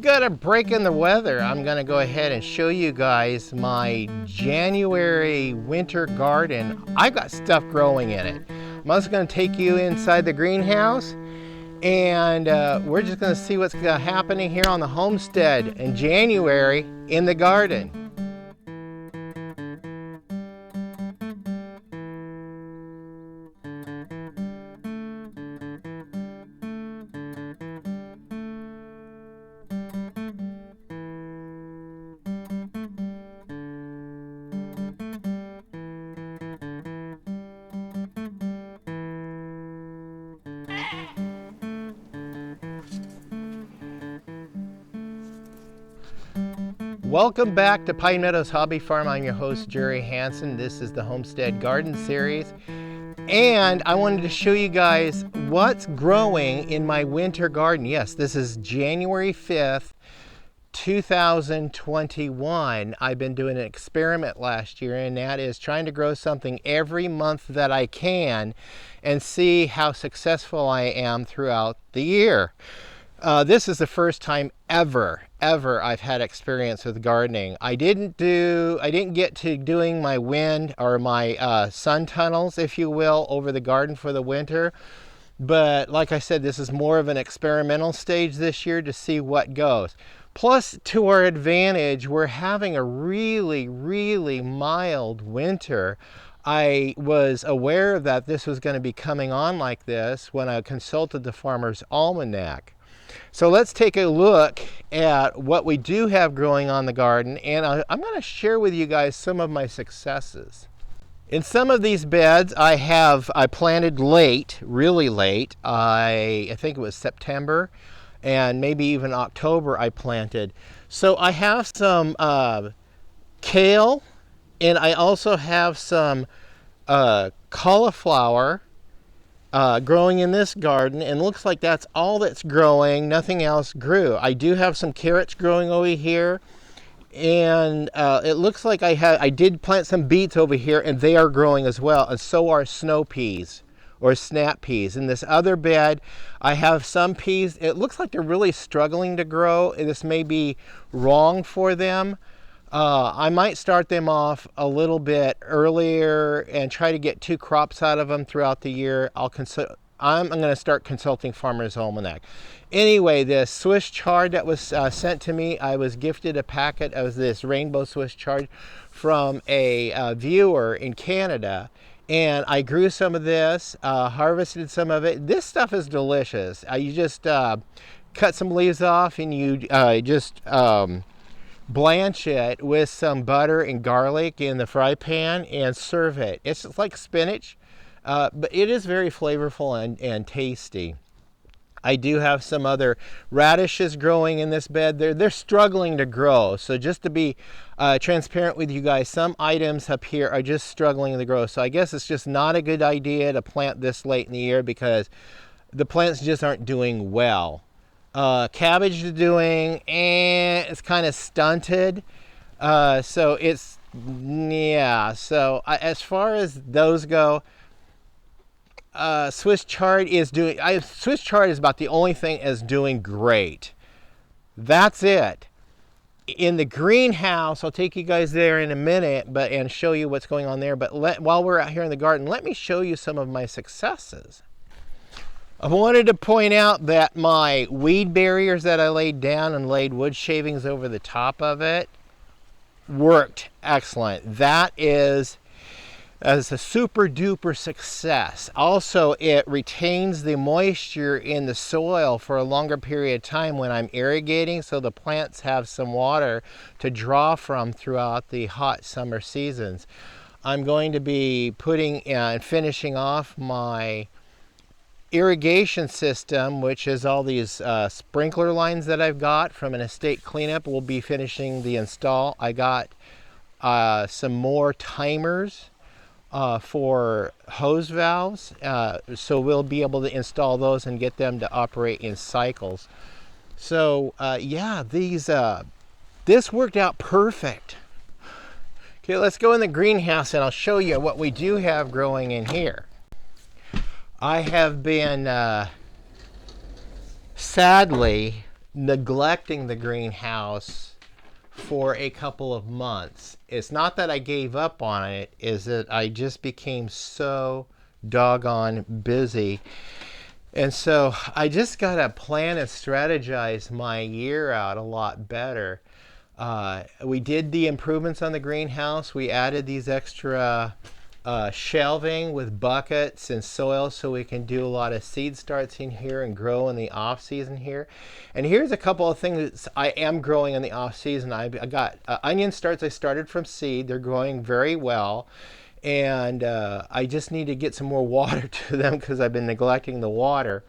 Got a break in the weather. I'm gonna go ahead and show you guys my January winter garden. I've got stuff growing in it. I'm also gonna take you inside the greenhouse and we're just gonna see what's happening here on the homestead in January in the garden. Welcome back to Pine Meadows Hobby Farm. I'm your host, Jaymi Hanson. This is the Homestead Garden Series. And I wanted to show you guys what's growing in my winter garden. Yes, this is January 5th, 2021. I've been doing an experiment last year, and that is trying to grow something every month that I can and see how successful I am throughout the year. This is the first time ever I've had experience with gardening. I didn't get to doing my wind or my sun tunnels, if you will, over the garden for the winter. But like I said, this is more of an experimental stage this year to see what goes. Plus, to our advantage, we're having a really mild winter. I was aware that this was going to be coming on like this when I consulted the Farmer's Almanac. So let's take a look at what we do have growing on the garden, and I'm going to share with you guys some of my successes. In some of these beds I planted late, really late. I think it was September and maybe even October I planted. So I have some kale, and I also have some cauliflower growing in this garden, and looks like that's all that's growing. Nothing else grew. I do have some carrots growing over here, and it looks like I did plant some beets over here, and they are growing as well, and so are snow peas or snap peas. In this other bed I have some peas. It looks like they're really struggling to grow. This may be wrong for them. I might start them off a little bit earlier and try to get 2 crops out of them throughout the year. I'm going to start consulting Farmer's Almanac. Anyway, this Swiss chard that was sent to me, I was gifted a packet of this rainbow Swiss chard from a viewer in Canada. And I grew some of this, harvested some of it. This stuff is delicious. You just cut some leaves off, and you just blanch it with some butter and garlic in the fry pan and serve it. It's like spinach, but it is very flavorful and tasty. I do have some other radishes growing in this bed. They're struggling to grow. So just to be transparent with you guys, some items up here are just struggling to grow. So I guess it's just not a good idea to plant this late in the year because the plants just aren't doing well. Cabbage is doing, it's kind of stunted. So it's, yeah. So as far as those go, Swiss chard is Swiss chard is about the only thing is doing great. That's it. In the greenhouse, I'll take you guys there in a minute, and show you what's going on there. But while we're out here in the garden, let me show you some of my successes. I wanted to point out that my weed barriers that I laid down and laid wood shavings over the top of it worked excellent. That is a super duper success. Also, it retains the moisture in the soil for a longer period of time when I'm irrigating, so the plants have some water to draw from throughout the hot summer seasons. I'm going to be putting and finishing off my irrigation system, which is all these sprinkler lines that I've got from an estate cleanup. We'll be finishing the install. I got some more timers for hose valves, so we'll be able to install those and get them to operate in cycles. So yeah, this worked out perfect. Okay, let's go in the greenhouse and I'll show you what we do have growing in here. I have been sadly neglecting the greenhouse for a couple of months. It's not that I gave up on it, is that I just became so doggone busy. And so I just got to plan and strategize my year out a lot better. We did the improvements on the greenhouse. We added these extra shelving with buckets and soil so we can do a lot of seed starts in here and grow in the off season here. And here's a couple of things that I am growing in the off season. I got onion starts I started from seed. They're growing very well. And I just need to get some more water to them because I've been neglecting the water.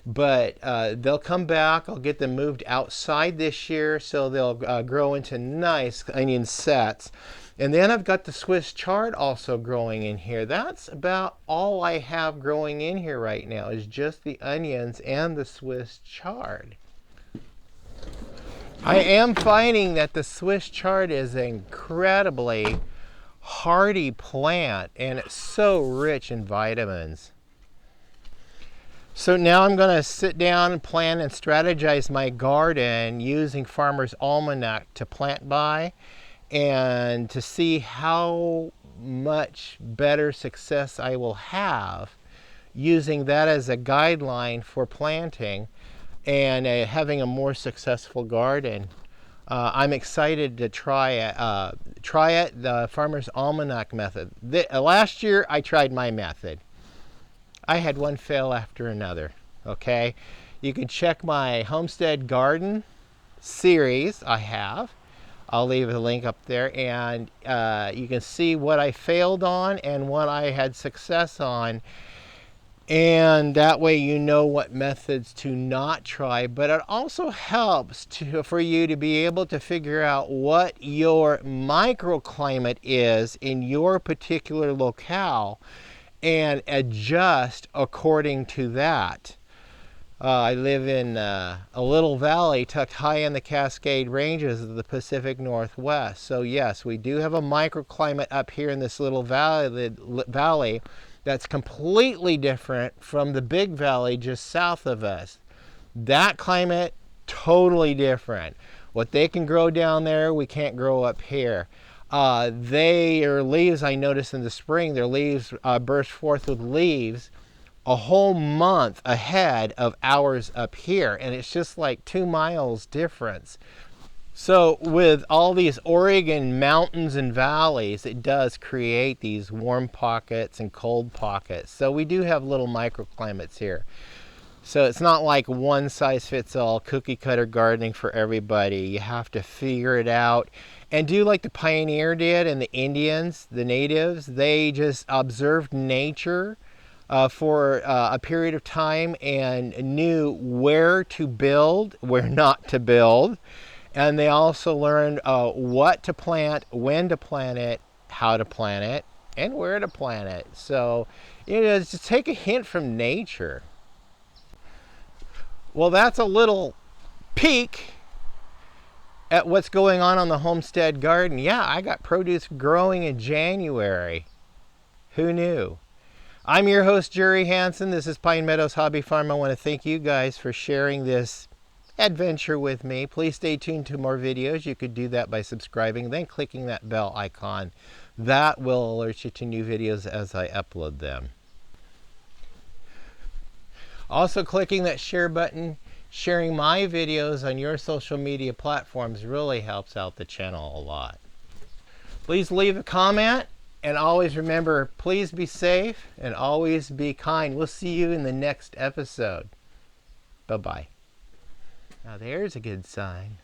But they'll come back. I'll get them moved outside this year so they'll grow into nice onion sets. And then I've got the Swiss chard also growing in here. That's about all I have growing in here right now is just the onions and the Swiss chard. I am finding that the Swiss chard is incredibly hardy plant, and it's so rich in vitamins. So now I'm going to sit down and plan and strategize my garden using Farmer's Almanac to plant by and to see how much better success I will have using that as a guideline for planting and having a more successful garden. I'm excited to try it. The Farmer's Almanac method. Last year I tried my method. I had one fail after another. Okay, you can check my Homestead Garden series I have. I'll leave a link up there, and you can see what I failed on and what I had success on. And that way you know what methods to not try, but it also helps for you to be able to figure out what your microclimate is in your particular locale and adjust according to that. I live in a little valley tucked high in the Cascade Ranges of the Pacific Northwest. So yes, we do have a microclimate up here in this little valley that's completely different from the big valley just south of us. That climate, totally different. What they can grow down there, we can't grow up here. Their leaves, I notice in the spring, their leaves burst forth with leaves a whole month ahead of ours up here. And it's just like 2 miles difference. So with all these Oregon mountains and valleys, it does create these warm pockets and cold pockets. So we do have little microclimates here. So it's not like one size fits all cookie cutter gardening for everybody. You have to figure it out and do like the pioneer did and the Indians, the natives. They just observed nature for a period of time and knew where to build, where not to build. And they also learned what to plant, when to plant it, how to plant it, and where to plant it. So, just take a hint from nature. Well, that's a little peek at what's going on the Homestead garden. Yeah, I got produce growing in January. Who knew? I'm your host, Jaymi Hanson. This is Pine Meadows Hobby Farm. I want to thank you guys for sharing this adventure with me. Please stay tuned to more videos. You could do that by subscribing, then clicking that bell icon. That will alert you to new videos as I upload them. Also, clicking that share button, sharing my videos on your social media platforms really helps out the channel a lot. Please leave a comment, and always remember, please be safe and always be kind. We'll see you in the next episode. Bye-bye. Now there's a good sign.